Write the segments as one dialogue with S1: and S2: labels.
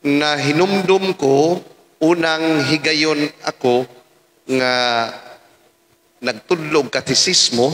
S1: na hinumdum ko, unang higayon ako nga nagtudlog katesismo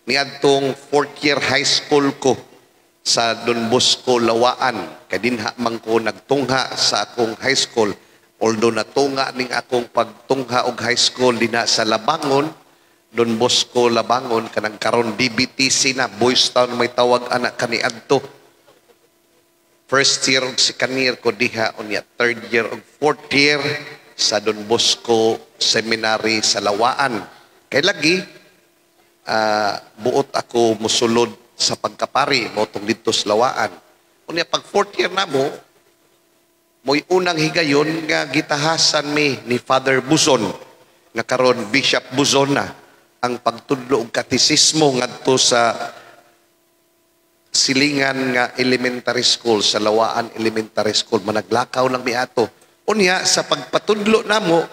S1: niadtong 4th year high school ko sa Don Bosco, Lawaan. Kay dinha man ko nagtungha sa akong high school. Although natunga ning akong pagtungha og high school dinha sa Labangon, Don Bosco, Labangon, kanang karon DBTC na, Boys Town may tawag anak kaniadto. First year og second year ko diha, unya third year og fourth year sa Don Bosco Seminary sa Lawaan. Kay lagi buot ako musulod sa pagkapari motong dito sa Lawaan. Unya pag fourth year na mo, mo'y unang higayon nga gitahasan ni Father Buzon, nga karon Bishop Buzon na, ang pagtudlo og katesismo ngadto sa Silingan nga elementary school, sa Lawaan Elementary School. Managlakaw lang mi ato. Unya sa pagpatudlo namo,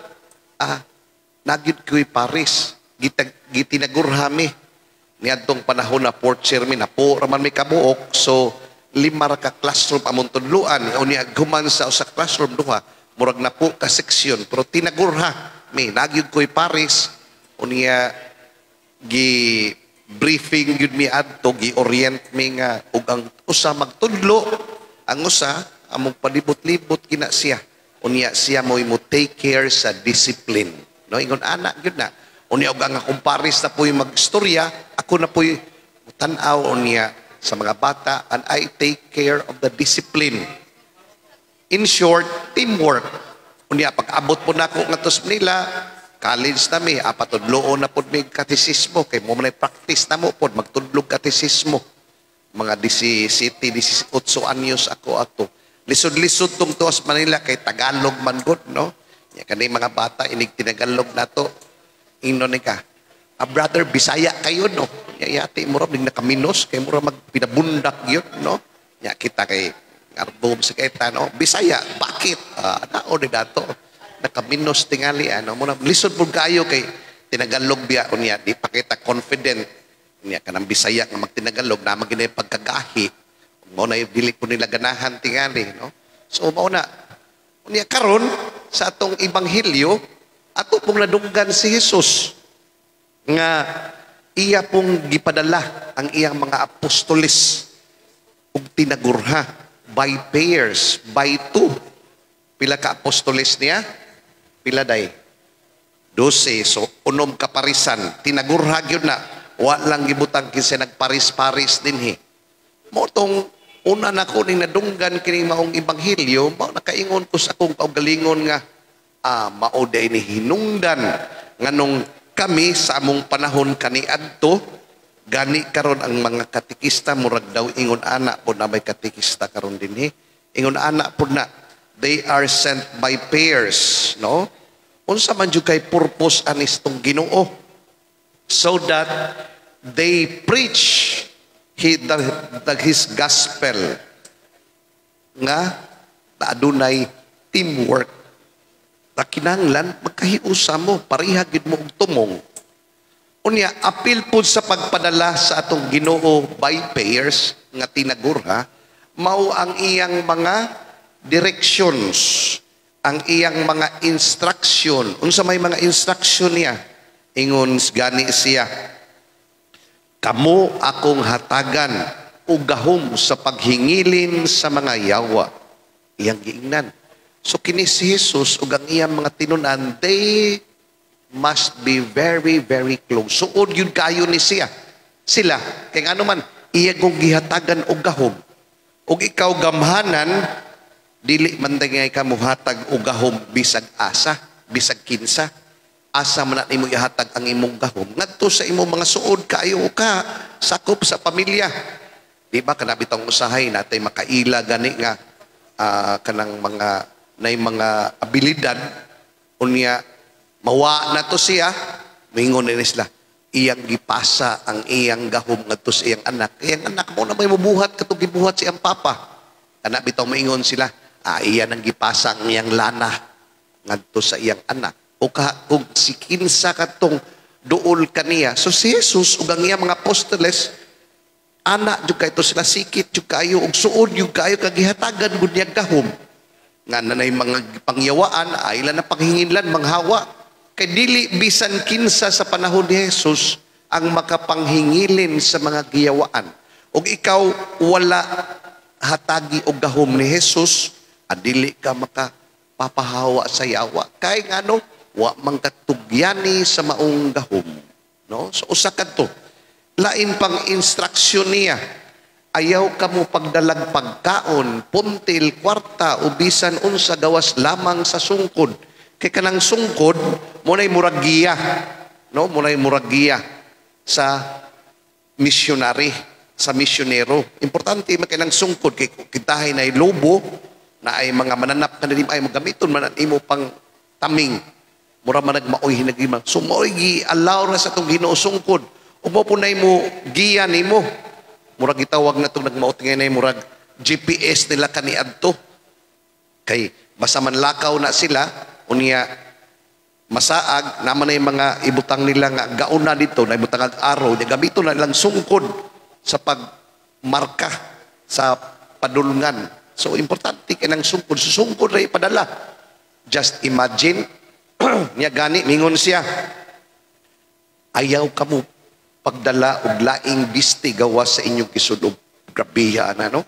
S1: nagid ko'y Paris, gitinagurhami niadtong panahon na fourth year mi, napo raman mi kabuok, so 5 ka classroom among tudluan. Unya guman sa usa classroom duha, murag na po ka seksyon, pero tinagurha mi, nagid ko'y Paris. Unya briefing yun mi adto, gi-orient mi nga ug ang usa magtudlo, ang usa among palibot-libot kina siya. Unya siya mo take care sa discipline, no, ingon anak gyud na. Unya og ang akong Paris na po'y magstorya, ako na po'y tan-aw unya sa mga bata, and I take care of the discipline. In short, teamwork. Unya pag abot po nako ngatos nila college na mi, apatudloon na po may katesismo. Kay mo manay practice na mo po, magtudlog katesismo. Mga 17, 18 anyos ako ato. Lisod-lisod tong tuwas Manila, kay Tagalog man good, no? Ya, kanay mga bata, inig tinagalog na to. Ino ni ka, brother, Bisaya kayo, no? Yati, mura, bing nakaminos, kay mura magpinabundak yun, no? Ya, kita kay Arbom sa kaita, no? Bisaya, bakit? Nao ni dato. Nakaminos tingali, ano, muna, lisod po kayo kay tinagalog biya, unya, di pa kita confident, unya, kanang Bisaya nga magtinagalog, na maginay pagkagahi, muna, dili po nila ganahan tingali, no? So, mauna, unya, karon sa atong Ibanghilyo, ato pong nadunggan si Jesus, nga iya pong gipadala ang iyang mga apostolis, ug tinagurha, by pairs, by two. Pila ka apostolis niya? Pila day? 12. So, unom kaparisan. Tinagurha yun na. Wa lang gibutang kinsa nagparis-paris din he. Motong una na ko ning nadunggan kining maong Ibanghilyo, mao nakaingon ko sa akong kaugalingon nga, mao day ni hinungdan nganong kami sa among panahon kaniadto, gani karon ang mga katikista murag daw ingon anak po na may katikista karon din he. Ingon anak po na they are sent by pairs, no? Unsa man jud kay purpose anis tong Ginoo, so that they preach his gospel nga adunay teamwork. Ta kinahanglan magkahiusa mo, pareha gid mo og tumong. Unya apil pud sa pagpadala sa atong Ginoo by pairs nga tinagurha, mao ang iyang mga directions, ang iyang mga instruction. Unsa may mga instruction niya? Ingon gani siya, kamo akong hatagan og gahom sa paghingilin sa mga yawa. Iyang giingnan. So kini si Jesus ug ang iyang mga tinunan, they must be very, very close. Suod yun kayo ni siya. Sila, kay ano man, iya kong gihatagan og gahom. Ug ikaw gamhanan, dili man ngay ka muhatag og gahom bisag asa, bisag kinsa. Asa man nimo ihatag ang imong gahom ngadto sa imong mga suod kayo ka sakop sa pamilya. Di ba kana bitong usahay natay makaila gani nga kanang mga nay mga abilidad unya mawa na to siya, mingon ni sila, iyang gipasa ang iyang gahom ngadto sa iyang anak. Iyang anak mo na may mabuhat katong gibuhat sa iyang papa. Kana bitaw maingon sila, iyan ang gipasa ang iyang lana ngadto sa iyang anak. O si kinsa katong duol kaniya. So si Jesus ug ang iyang mga apostoles, anak jud kay to sila, sikit jud kayo ug suod jud kayo kagihatagan gud niya gahom. nga nanay mga pangyawaan, aylan na panghinginlan, manghawa. Kay dili bisan kinsa sa panahon ni Jesus ang makapanghingilin sa mga giyawaan. Og ikaw wala hatagi og gahom ni Jesus, adili ka makapapahawa sa yawa. Kay ngano, wa man katugyani sa maong gahom. No? So usa kadto. Lain pang instruksyon niya. Ayaw ka mo pagdalag pagkaon, puntil, kwarta, ubisan unsa gawas lamang sa sungkod. Kay kanang sungkod, munay muragiya. No? Munay muragiya sa missionary, sa misyonero. Importante makinang sungkod. Kay kitahay na lobo, na ay mga mananap na ay magamiton, mananimo pang taming. Mura man nagmaoy hinagimang. So maoy gi-allow na sa itong Ginoo sungkod. O mo po na mo giya ni mo. Murag itawag na itong nagmaot ngayon ay murag GPS nila kaniadto. Kay basta man lakaw na sila, unya masaag, naman na yung mga ibutang nila nga gaon na dito, na ibutang araw, gamito na nilang sungkod sa pagmarka sa padulungan. So importante kinang sungkod. So sungkod na ipadala. Just imagine, niya gani, mingon siya, ayaw ka mo pagdala og laing bisti gawas sa inyong kisudog. Grabiya na, no?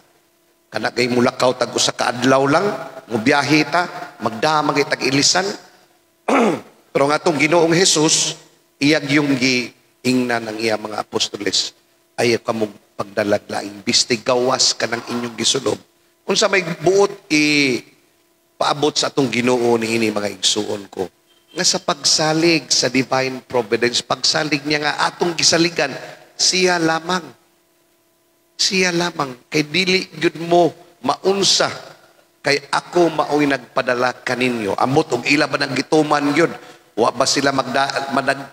S1: Kana kay mulakaw tag usa ka adlaw lang, mubiyahe ta, magdamag itag ilisan. Pero nga itong Ginoong Jesus, iyag yung giingnan ng iya mga apostoles, ayaw ka mong pagdalag laing bisti gawas ka ng inyong gisudog. Kung sa may buot paabot sa atong Ginoo ni ini mga igsuon ko, nga sa pagsalig sa divine providence, pagsalig niya nga atong gisaligan, siya lamang. Siya lamang. Kay dili gyud mo maunsa, kay ako maoy nagpadala kaninyo. Amot og ila ba nang gituman gyud, wa ba sila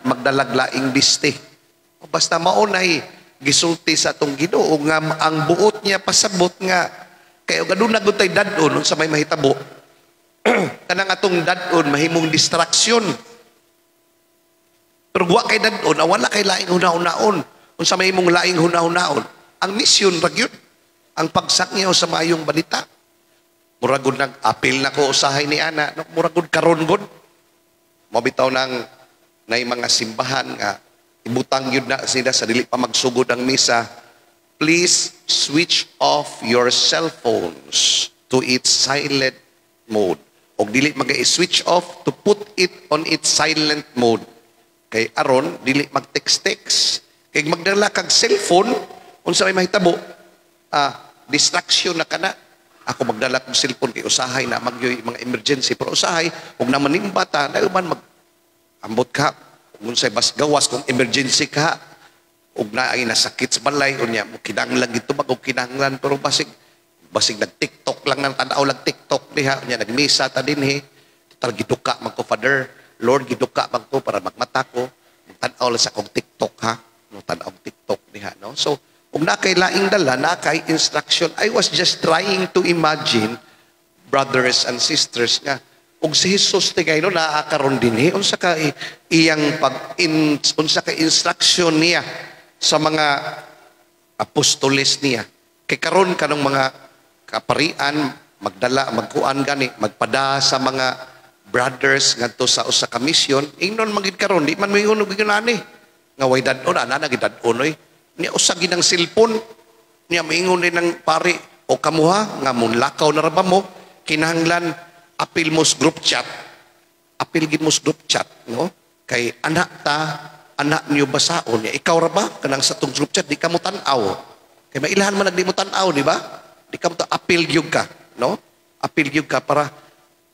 S1: magdalaglaing biste. O basta maunay gisulti sa atong Ginoo nga ang buot niya pasabot nga kay og aduna gud tay dadon sa may mahitabo. Kanang atong dadon mahimong distraksyon. Pero wa kay dadon, wala kay laing hunahunahon. Unsa mahimong laing hunahunahon? Ang misyon ra gyud, ang pagsakyaw sa maayong balita. Murag gud nag-apil na ko usahay ni ana, murag gud karon gud. Mabitaw nang nay mga simbahan nga ibutang yun na sila sa dili pa magsugod ang misa. Please switch off your cell phones to its silent mode. O dili mag-switch off to put it on its silent mode. Kay aron, dili mag-text-text. Kay magdala kag cellphone, unsa may mahitabo, distraction na kana. Ako magdala kong cellphone kay usahay na magyoy mga emergency. Pero usahay, huwag naman yung bata, na man mag-ambot ka. Kung sa'y bas gawas, kung emergency ka, huwag na ay nasakit sa balay, o niya, kinanglan ito, mag-o kinanglan, pero basig nag-tiktok lang ng tanaw lang tiktok niya, niya nagmisa ta din total giduka man ko, Father Lord, giduka man ko para magmata ko, tanaw lang sa akong tiktok ha, no, tanaw tiktok niya, no? So kung na kay laing dala, na kay instruction, I was just trying to imagine, brothers and sisters, nga ug si Jesus ti kay no naakaron din unsa ka iyang unsa ka instruction niya sa mga apostoles niya, kay karon kanong mga kaparian magdala magkuan gani magpada sa mga brothers ngadto sa usa ka mission, ingnon magid karon di man moingon og ginani nga way dadon ana nagidadon oy niya usa ginang cellphone niya moingon din ng pari o kamuha nga munlakaw na ra ba mo kinahanglan apil mo group chat, apil gid mo group chat, no? Kay anak niyo basaon niya ikaw ra ba kanang sa tong group chat di ka mo tan-aw, kay mailahan man nagdi mo tan-aw, di ba? Di ka mo apil gyud ka, no? Apil gyud ka para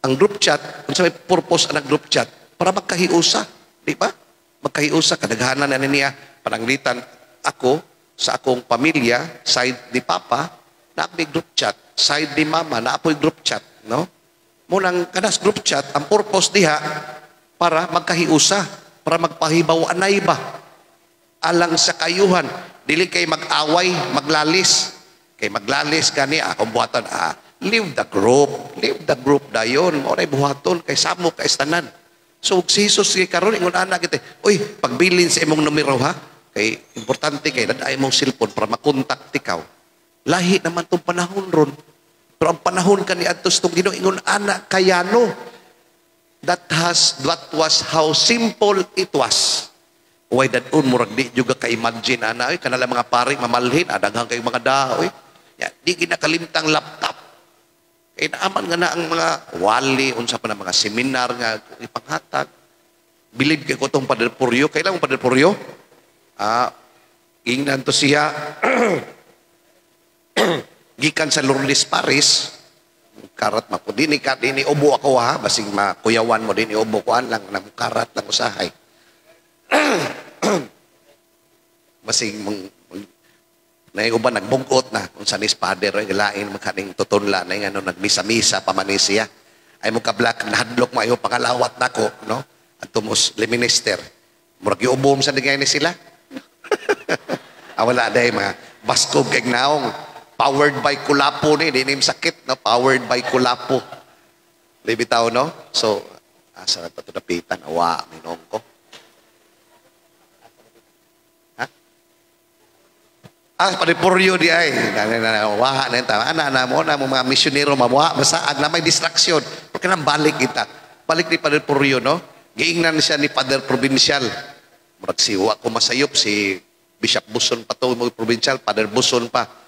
S1: ang group chat, kung sa may purpose ang group chat, para magkahiusa, di ba? Magkahiusa, kadaghanan na niya, pananglitan ako sa akong pamilya, side ni Papa, na may group chat, side ni Mama, na apoy group chat, no? Munang kanas group chat, ang purpose diha, para magkahiusa, para magpahibaw anay ba? Alang sa kayuhan, dili kay mag-away, maglalis. Kay maglalis gani ako buhaton, leave the group dayon, mo ray buhaton kay samo kay tanan. So si Jesus kay karon ingon ana kita, oy pagbilin sa imong numero ha, kay importante kay daday mong cellphone para makontak ikaw. Lahi naman tong panahon ron. Pero ang panahon kani adtos tong Ginoo ingon anak kayano. That was how simple it was. Way dadun murag di juga ka-imagine ana kanala mga pari mamalhin adaghang kay mga daoy. Ya, di ginakalimtang laptop. Kay naaman nga na ang mga wali unsa pa na mga seminar nga ipanghatag. Bilib kay ko tong Padre Puryo. Kailan mo Padre Puryo? Ingnan to siya gikan sa Lourdes Paris. Karat mako dini ka dini ubo ako ha basig makuyawan mo dini ubo kuan lang nang karat lang usahay. Basig nay uban nagbugot na kung sa nis father ay lain makaning tutunla na ngano nagmisa-misa pa man siya. Ay mo ka black nahadlok maayo pangalawat nako no. Adto mos le minister. Murag giubom sa digay ni sila. Wala day mga baskog kay naong. Powered by Kulapo ni, di nim sakit, no? Powered by Kulapo. Libitaw, no? So, asa na ito napitan, awa, minong ko. Ha? Panipuryo di ay. Waha na yung tama. Ana mo, na mga misyonero, mamuha, masaag na may distraction. Porque nang balik kita. Balik ni Padre Puryo, no? Giingnan siya ni Padre Provincial. Murag siwa ko masayop, si Bishop Buson pa to, mga provincial, Padre Buson pa.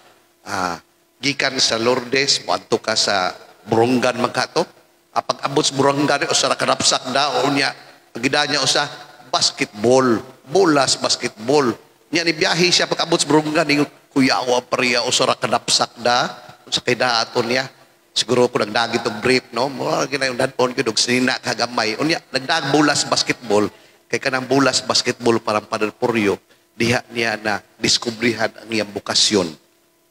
S1: Gikan sa Lourdes, muadto ka sa Burungan magkato. Pag abot sa Burungan, o sa kanapsak da, o niya, gida niya o sa basketball, bolas basketball. Niya ni biyahe siya, pag abot sa Burungan, yung kuyawa pariya o sa kanapsak da, o sa kidaaton niya. Siguro ko nagdagit og brief, no? Mura gina yung dadon ko, dog sinina kagamay. O niya, nagdag bolas basketball, kay kanang bolas basketball parang Padre Puryo, diha niya na diskubrihan ang iyang bukasyon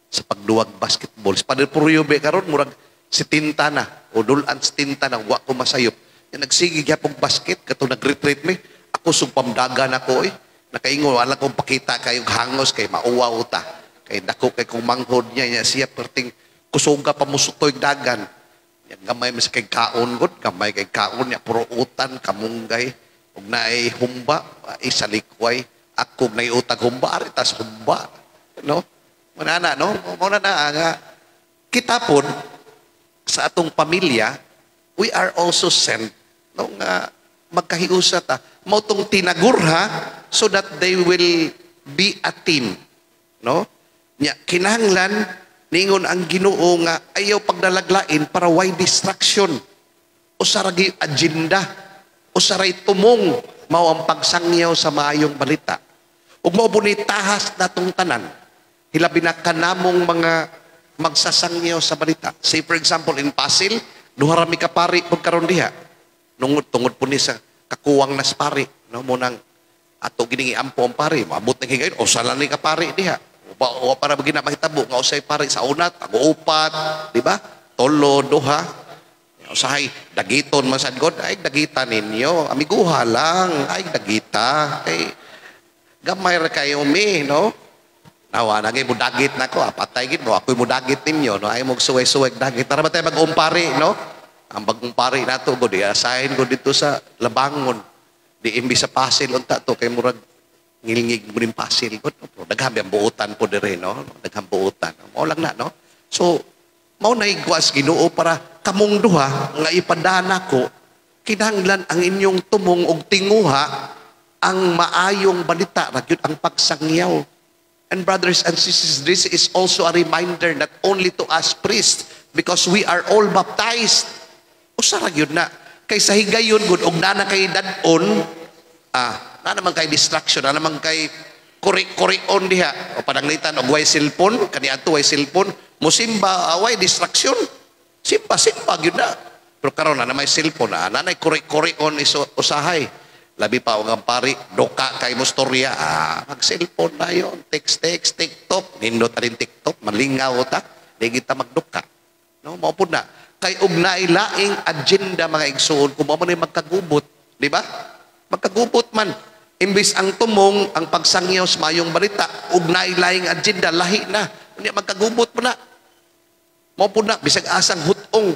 S1: sa pagduwag basketball. Sa Padre Puryo be karon murag si tinta na o dulan si tinta na wa ko masayop. Yung nagsigi gyapon basket kato nag-retreat me. Ako sugpamdagan ako nakaingon wala kong pakita kayong hangos kay mauwaw ta. Kay dako kay kung manghod niya siya perting kusuga pa musutoy dagan. Yan gamay mas kay kaon gud, gamay kay kaon niya puro utan kamunggay ug naay humba isa likway. Ako nay utag humba ari tas humba, no? Manana, no? Muna na nga. Kita po, sa atong pamilya, we are also sent, no? Nga magkahiusa ta. Mautong tinagurha so that they will be a team. No? Nya, kinahanglan, ningon ang Ginoo nga, ayaw pagdalaglain para why distraction. O saragi agenda. O saray tumong, mao ang pagsangyaw sa maayong balita. Ug mao po ni tahas natong tanan. Hilabi na kanamong mga magsasangyaw sa balita. Say for example, in Pasil, duharami ka pari pagkaroon diha. Tungod po ni sa kakuwang nas pari. No? Munang ato giningi ampo ang pari. Maabot na higayon, o sala ni ka pari diha. O para bagina mahitabo, nga usay pari sa unat,ag-uupat, di ba? Tolo, duha. Usahay, dagiton man sad God, ay dagita ninyo. Amiguha lang, ay dagita. Ay, gamay ra kayo mi, no? Nawa, nagay mo dagit na ko, patay gid mo, ako'y mo dagit ninyo, no? Ay mo suway-suway dagit. Tara ba tayo mag-umpari, no? Ang mag-umpari na to, go, asahin ko dito sa Labangon. Di imbi sa Pasil, unta to, kay murag ngilingig mo rin Pasil. Dagham ang buutan po dire, no? Dagham buutan. Mao lang na, no? So, mao na igwas Ginoo para kamong duha, nga ipadana ko, kinahanglan ang inyong tumong og tinguha, ang maayong balita, ragyod ang pagsangyaw. And brothers and sisters, this is also a reminder not only to us priests, because we are all baptized. Usara yun na. Kay sa higayon, good, og na kay dadon, na naman kay distraction, na naman kay kuri-on diha. O pananglitan, og way cellphone, kaniadto way cellphone, musimba, way distraction. Simpa, yun na. Pero karon na may cellphone, nanay kuri-on usahay. Labi pa ang pari, doka kay mo storya. Mag-cellphone na yun. Text, TikTok. Nindot na rin TikTok. Malingaw ta. Di kita magdoka. No? Maupod na. Kay ugnay-laing agenda mga igsuon. Kung mo na magkagubot. Di ba? Magkagubot man. Imbis ang tumong, ang pagsangyaw sa mayong balita, ugnay-laing agenda, lahi na. Hindi magkagubot mo na. Maupod na. Bisag asang hutong.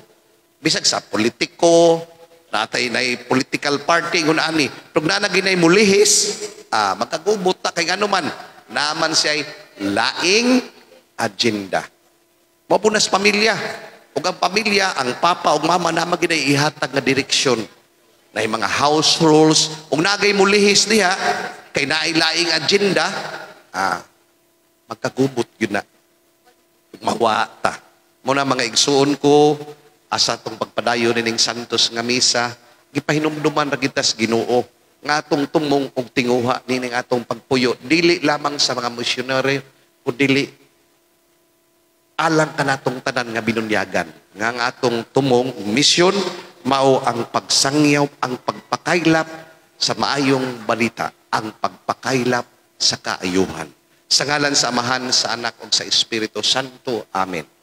S1: Bisag sa politiko, natay na political party kung ani. Pag nanagin ay mulihis, magkagubot ta kay ano man. Naman siya ay laing agenda. Mapunas pamilya. ug ang pamilya, ang papa ug mama na maginay ihatag nga direksyon na mga house rules ug nagay mo lihis diha kay nailaing agenda, magkagubot yun na. Mawata. Muna mga igsuon ko, asa tong pagpadayo ning Santos nga misa, gipahinumduman ra gitas Ginoo nga atong tumong og tinguha nining atong pagpuyo dili lamang sa mga missionary o dili alang kanatong tanan nga binunyagan nga ang atong tumong mission mao ang pagsangyaw, ang pagpakaylap sa maayong balita, ang pagpakaylap sa kaayuhan. Sa ngalan sa Amahan, sa Anak ug sa Espiritu Santo. Amen.